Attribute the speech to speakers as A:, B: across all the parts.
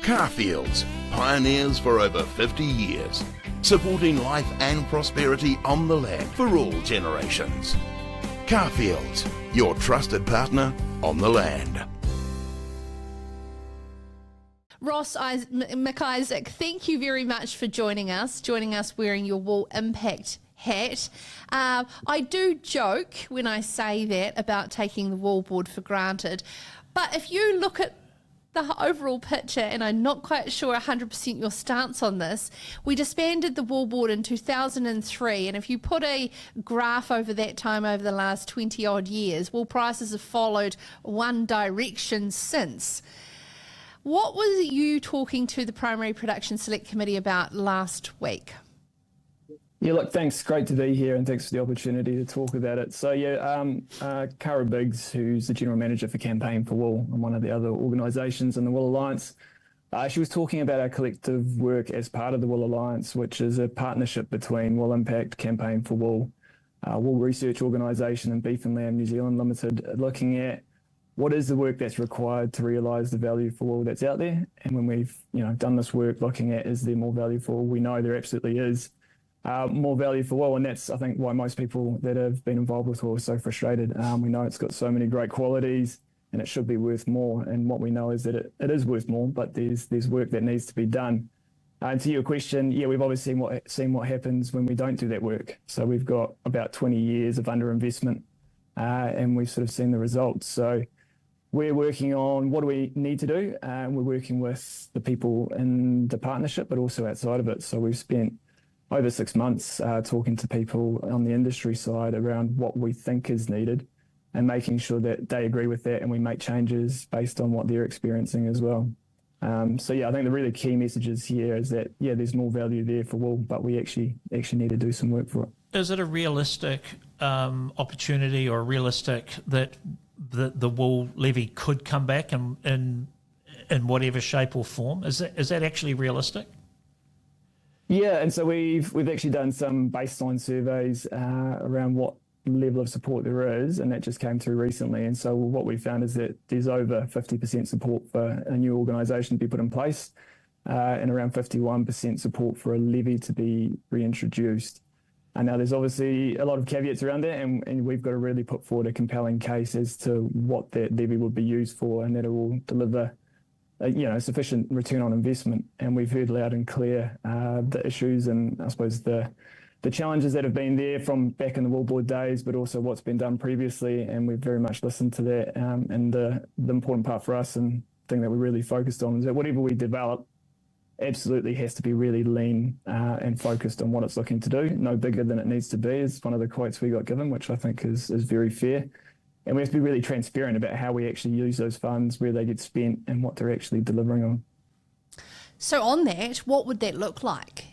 A: Carfields, pioneers for over 50 years, supporting life and prosperity on the land for all generations. Carfields, your trusted partner on the land.
B: Ross McIsaac, thank you very much for joining us wearing your Wool Impact hat. I do joke when I say that about taking the wool board for granted, but if you look at the overall picture, and I'm not quite sure 100% your stance on this, we disbanded the wool board in 2003, and if you put a graph over that time over the last 20 odd years, wool prices have followed one direction since. What were you talking to the Primary Production Select Committee about last week?
C: Yeah, look, thanks. Great to be here, and thanks for the opportunity to talk about it. So, Cara Biggs, who's the General Manager for Campaign for Wool and one of the other organisations in the Wool Alliance, she was talking about our collective work as part of the Wool Alliance, which is a partnership between Wool Impact, Campaign for Wool, Wool Research Organisation and Beef and Lamb New Zealand Limited, looking at what is the work that's required to realise the value for wool that's out there. And when we've done this work looking at is there more value for wool, we know there absolutely is. More value for wool, and that's, I think, why most people that have been involved with wool are so frustrated. We know it's got so many great qualities and it should be worth more, and what we know is that it is worth more, but there's work that needs to be done. And to your question, we've obviously seen what happens when we don't do that work. So we've got about 20 years of underinvestment, and we've sort of seen the results. So we're working on what do we need to do, and we're working with the people in the partnership, but also outside of it. So we've spent over 6 months talking to people on the industry side around what we think is needed and making sure that they agree with that and we make changes based on what they're experiencing as well. I think the really key messages here is that, there's more value there for wool, but we actually need to do some work for it.
D: Is it a realistic opportunity or realistic that the wool levy could come back in whatever shape or form? Is that actually realistic?
C: Yeah, and so we've actually done some baseline surveys around what level of support there is, and that just came through recently. And so what we found is that there's over 50% support for a new organisation to be put in place, and around 51% support for a levy to be reintroduced. And now there's obviously a lot of caveats around that, and we've got to really put forward a compelling case as to what that levy would be used for, and that it will deliver sufficient return on investment. And we've heard loud and clear the issues and I suppose the challenges that have been there from back in the wool board days, but also what's been done previously. And we've very much listened to that. And the important part for us and thing that we're really focused on is that whatever we develop absolutely has to be really lean and focused on what it's looking to do. No bigger than it needs to be is one of the quotes we got given, which I think is very fair. And we have to be really transparent about how we actually use those funds, where they get spent and what they're actually delivering on.
B: So on that, what would that look like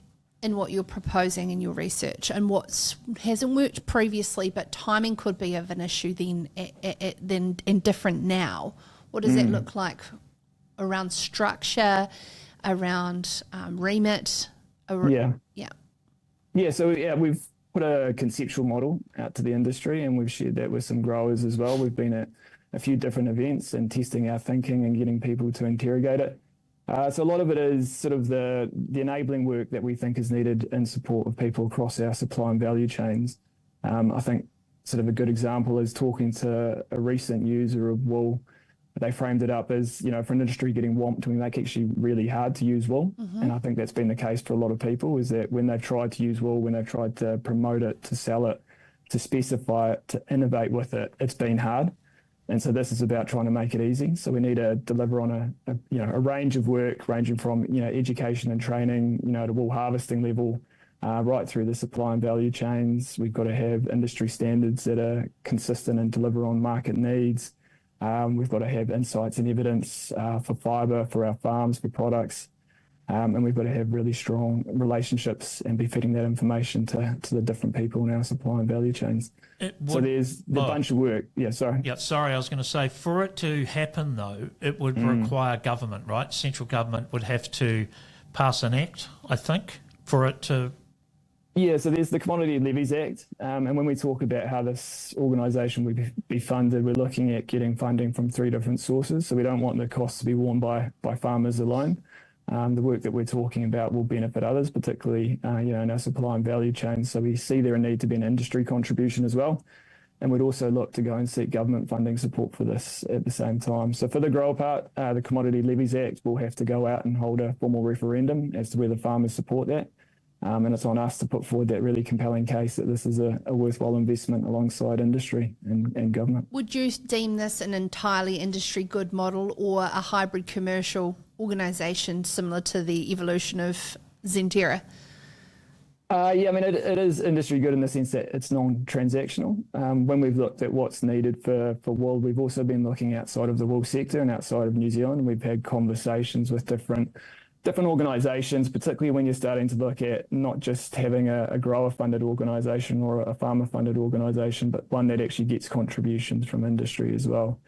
B: in what you're proposing in your research, and what hasn't worked previously but timing could be of an issue then and different now? What does that look like around structure, around remit?
C: We've put a conceptual model out to the industry, and we've shared that with some growers as well. We've been at a few different events and testing our thinking and getting people to interrogate it. So a lot of it is sort of the enabling work that we think is needed in support of people across our supply and value chains. I think sort of a good example is talking to a recent user of wool. They framed it up as, for an industry getting whomped, we make it actually really hard to use wool. And I think that's been the case for a lot of people, is that when they've tried to use wool, when they've tried to promote it, to sell it, to specify it, to innovate with it, it's been hard. And so this is about trying to make it easy. So we need to deliver on a range of work, ranging from, education and training, to wool harvesting level, right through the supply and value chains. We've got to have industry standards that are consistent and deliver on market needs. We've got to have insights and evidence for fibre, for our farms, for products. And we've got to have really strong relationships and be feeding that information to the different people in our supply and value chains. So there's the bunch of work. I was
D: going to say, for it to happen, though, it would require government, right? Central government would have to pass an act, I think, for it to...
C: Yeah, so there's the Commodity Levies Act, and when we talk about how this organisation would be funded, we're looking at getting funding from 3 different sources. So we don't want the costs to be borne by farmers alone. the work that we're talking about will benefit others, particularly in our supply and value chain. So we see there a need to be an industry contribution as well. And we'd also look to go and seek government funding support for this at the same time. So for the grower part, the Commodity Levies Act will have to go out and hold a formal referendum as to whether farmers support that. And it's on us to put forward that really compelling case that this is a worthwhile investment alongside industry and government.
B: Would you deem this an entirely industry good model or a hybrid commercial organisation similar to the evolution of Zenterra?
C: It is industry good in the sense that it's non-transactional. When we've looked at what's needed for wool, we've also been looking outside of the wool sector and outside of New Zealand. We've had conversations with different organisations, particularly when you're starting to look at not just having a grower-funded organisation or a farmer-funded organisation, but one that actually gets contributions from industry as well.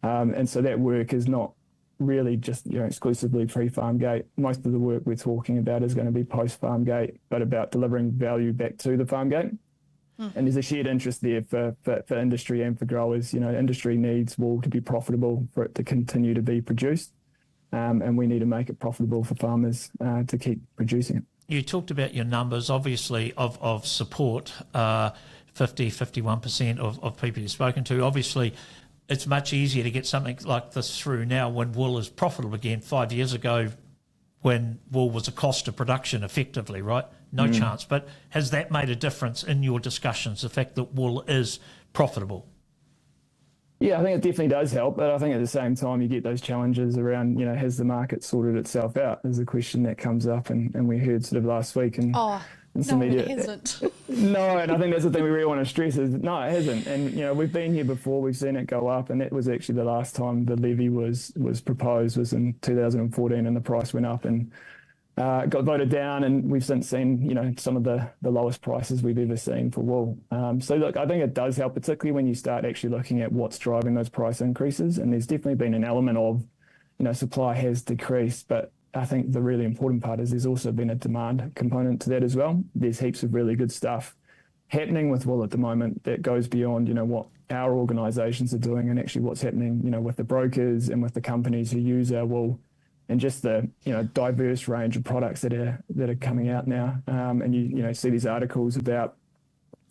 C: And so that work is not really just exclusively pre-farm gate. Most of the work we're talking about is going to be post-farm gate, but about delivering value back to the farm gate. And there's a shared interest there for industry and for growers. Industry needs wool to be profitable for it to continue to be produced. And we need to make it profitable for farmers to keep producing it.
D: You talked about your numbers, obviously, of support, 51% of people you've spoken to. Obviously, it's much easier to get something like this through now when wool is profitable again. 5 years ago, when wool was a cost of production effectively, right? No chance. But has that made a difference in your discussions, the fact that wool is profitable?
C: Yeah, I think it definitely does help, but I think at the same time you get those challenges around, has the market sorted itself out? There's a question that comes up, and we heard sort of last week in some media.
B: It hasn't.
C: No, and I think that's the thing we really want to stress is, no, it hasn't. And, we've been here before, we've seen it go up, and that was actually the last time the levy was proposed was in 2014, and the price went up and got voted down, and we've since seen, some of the lowest prices we've ever seen for wool. So look, I think it does help, particularly when you start actually looking at what's driving those price increases. And there's definitely been an element of, supply has decreased, but I think the really important part is there's also been a demand component to that as well. There's heaps of really good stuff happening with wool at the moment that goes beyond, what our organisations are doing and actually what's happening, with the brokers and with the companies who use our wool. And just the diverse range of products that are coming out now, and you see these articles about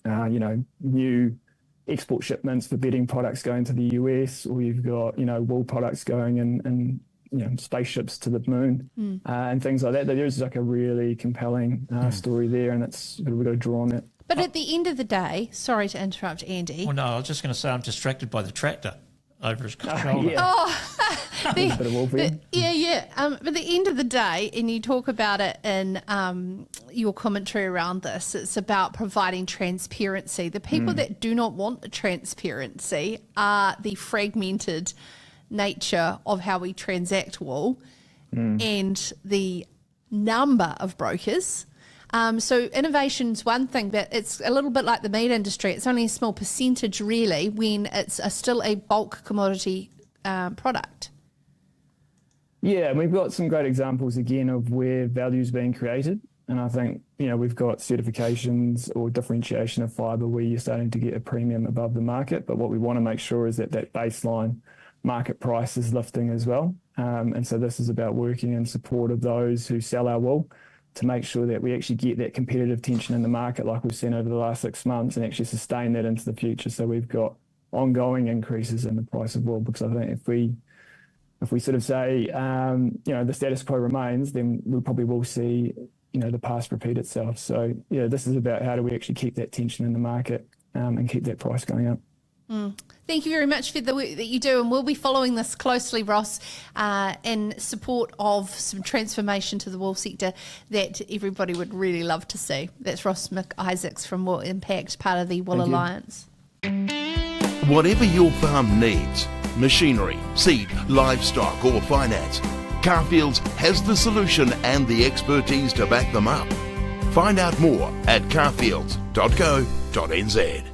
C: new export shipments for bedding products going to the US, or you've got wool products going in spaceships to the moon and things like that. There's like a really compelling story there, and we've got to draw on it.
B: But at the end of the day, sorry to interrupt, Andy.
D: Well, no, I was just going to say I'm distracted by the tractor over his shoulder.
B: But at the end of the day, and you talk about it in your commentary around this, it's about providing transparency. The people that do not want the transparency are the fragmented nature of how we transact wool and the number of brokers. So innovation's one thing, but it's a little bit like the meat industry. It's only a small percentage really when it's still a bulk commodity product.
C: Yeah, and we've got some great examples again of where value's being created. And I think, we've got certifications or differentiation of fibre where you're starting to get a premium above the market. But what we want to make sure is that baseline market price is lifting as well. And so this is about working in support of those who sell our wool to make sure that we actually get that competitive tension in the market like we've seen over the last 6 months and actually sustain that into the future. So we've got ongoing increases in the price of wool, because I think if we sort of say, the status quo remains, then we probably will see, the past repeat itself. So, this is about how do we actually keep that tension in the market and keep that price going up.
B: Thank you very much for the work that you do, and we'll be following this closely, Ross, in support of some transformation to the wool sector that everybody would really love to see. That's Ross McIsaac from Wool Impact, part of the Wool Alliance.
A: Whatever your farm needs, machinery, seed, livestock or finance, Carfields has the solution and the expertise to back them up. Find out more at carfields.co.nz.